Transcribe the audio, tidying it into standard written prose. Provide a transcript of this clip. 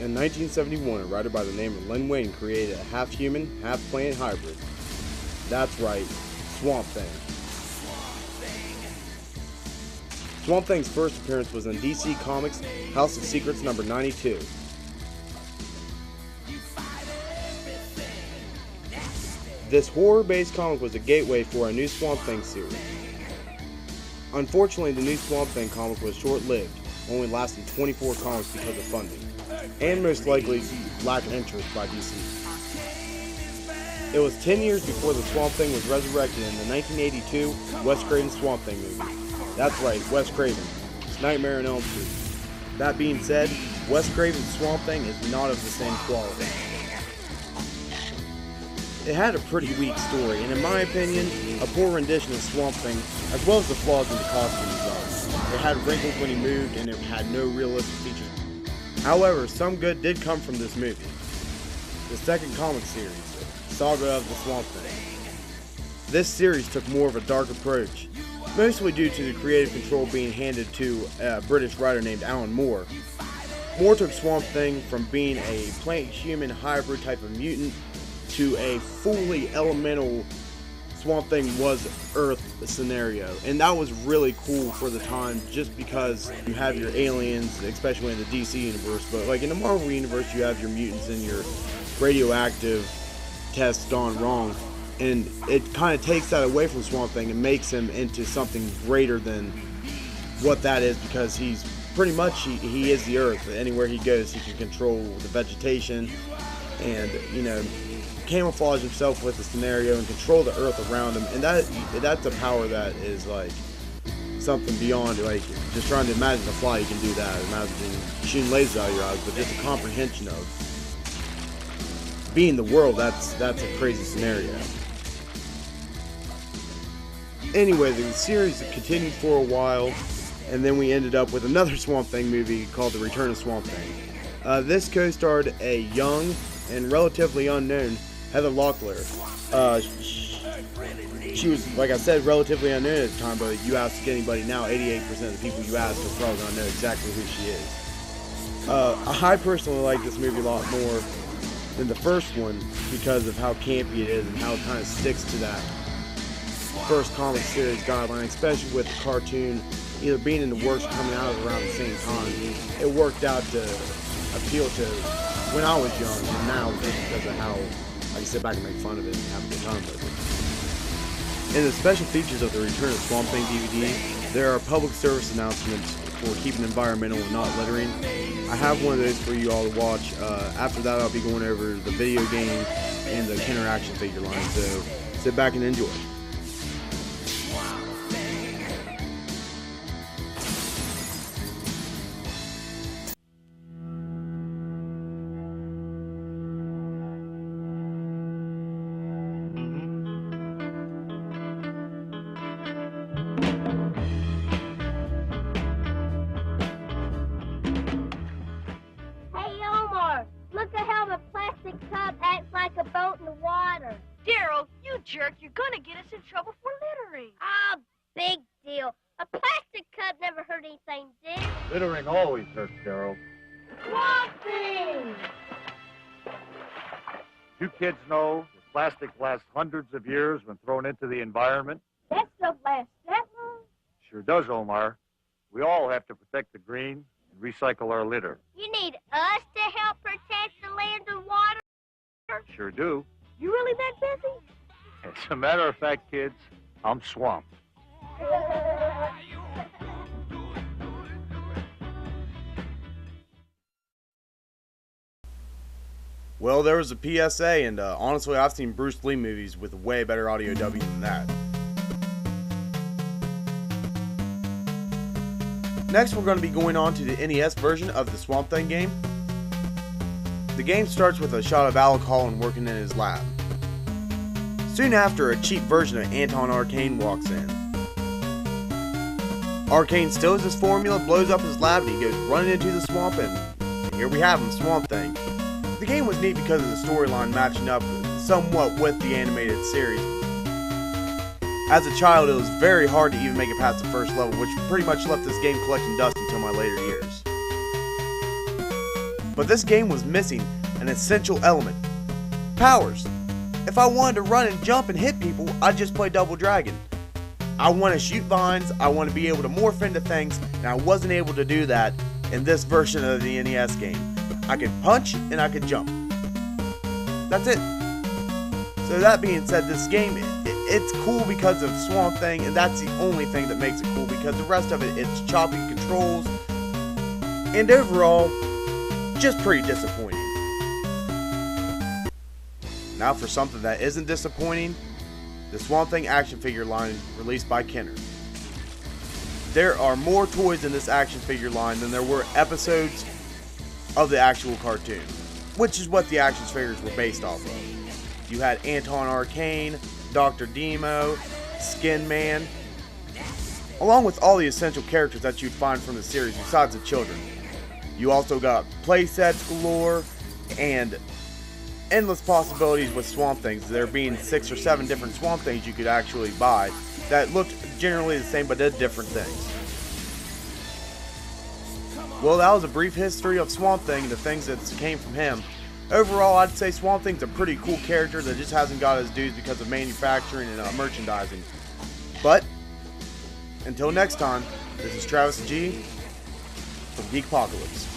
In 1971, a writer by the name of Len Wein created a half-human, half-plant hybrid. That's right, Swamp Thing. Swamp Thing's first appearance was in DC Comics' House of Secrets number 92. This horror-based comic was a gateway for a new Swamp Thing series. Unfortunately, the new Swamp Thing comic was short-lived, only lasting 24 comics because of funding, and most likely lack of interest by DC. It was 10 years before the Swamp Thing was resurrected in the 1982 Wes Craven Swamp Thing movie. That's right, Wes Craven. It's Nightmare on Elm Street. That being said, Wes Craven's Swamp Thing is not of the same quality. It had a pretty weak story, and in my opinion, a poor rendition of Swamp Thing, as well as the flaws in the costume design. It had wrinkles when he moved, and it had no realistic features. However, some good did come from this movie. The second comic series, Saga of the Swamp Thing. This series took more of a dark approach, mostly due to the creative control being handed to a British writer named Alan Moore. Moore took Swamp Thing from being a plant-human hybrid type of mutant to a fully elemental Swamp Thing was Earth scenario, and that was really cool for the time, just because you have your aliens, especially in the DC universe, but like in the Marvel universe you have your mutants and your radioactive tests gone wrong, and it kind of takes that away from Swamp Thing and makes him into something greater than what that is, because he's pretty much, he is the Earth. Anywhere he goes he can control the vegetation and, you know, camouflage himself with the scenario and control the Earth around him, and that's a power that is like something beyond, like, just trying to imagine a fly, you can do that, imagine shooting lasers out of your eyes, but just a comprehension of being the world, that's a crazy scenario. Anyway, the series continued for a while, and then we ended up with another Swamp Thing movie called The Return of Swamp Thing. This co-starred a young and relatively unknown Heather Locklear. She was, like I said, relatively unknown at the time, but you ask anybody now, 88% of the people you ask are probably going to know exactly who she is. I personally like this movie a lot more than the first one because of how campy it is and how it kind of sticks to that first comic series guideline, especially with the cartoon either being in the works or coming out around the same time. It worked out to appeal to when I was young, and now just because of how I can sit back and make fun of it and have a good time with it. In the special features of the Return of Swamp Thing DVD, there are public service announcements for keeping environmental and not littering. I have one of those for you all to watch. After that, I'll be going over the video game and the Kenner action figure line, so sit back and enjoy. Jerk, you're gonna get us in trouble for littering. Oh, big deal. A plastic cup never hurt anything, did it? Littering always hurts, Daryl. Swamp Thing! You kids know that plastic lasts hundreds of years when thrown into the environment? That stuff lasts that long? Sure does, Omar. We all have to protect the green and recycle our litter. You need us to help protect the land and water? Sure do. You really that busy? As a matter of fact, kids, I'm swamped. Well, there was a PSA, and honestly, I've seen Bruce Lee movies with way better audio dubbing than that. Next, we're going to be going on to the NES version of the Swamp Thing game. The game starts with a shot of Alec Holland working in his lab. Soon after, a cheap version of Anton Arcane walks in. Arcane steals his formula, blows up his lab, and he goes running into the swamp, and here we have him, Swamp Thing. The game was neat because of the storyline matching up somewhat with the animated series. As a child, it was very hard to even make it past the first level, which pretty much left this game collecting dust until my later years. But this game was missing an essential element: powers. If I wanted to run and jump and hit people, I'd just play Double Dragon. I want to shoot vines, I want to be able to morph into things, and I wasn't able to do that in this version of the NES game. I could punch and I could jump. That's it. So that being said, this game, it's cool because of Swamp Thing, and that's the only thing that makes it cool, because the rest of it, it's choppy controls, and overall, just pretty disappointing. Now for something that isn't disappointing, the Swamp Thing action figure line released by Kenner. There are more toys in this action figure line than there were episodes of the actual cartoon, which is what the action figures were based off of. You had Anton Arcane, Dr. Demo, Skin Man, along with all the essential characters that you'd find from the series besides the children. You also got playsets galore and endless possibilities with Swamp Things, there being 6 or 7 different Swamp Things you could actually buy that looked generally the same but did different things. Well, that was a brief history of Swamp Thing and the things that came from him. Overall, I'd say Swamp Thing's a pretty cool character that just hasn't got his dues because of manufacturing and merchandising. But, until next time, this is Travis G from Geekpocolypse.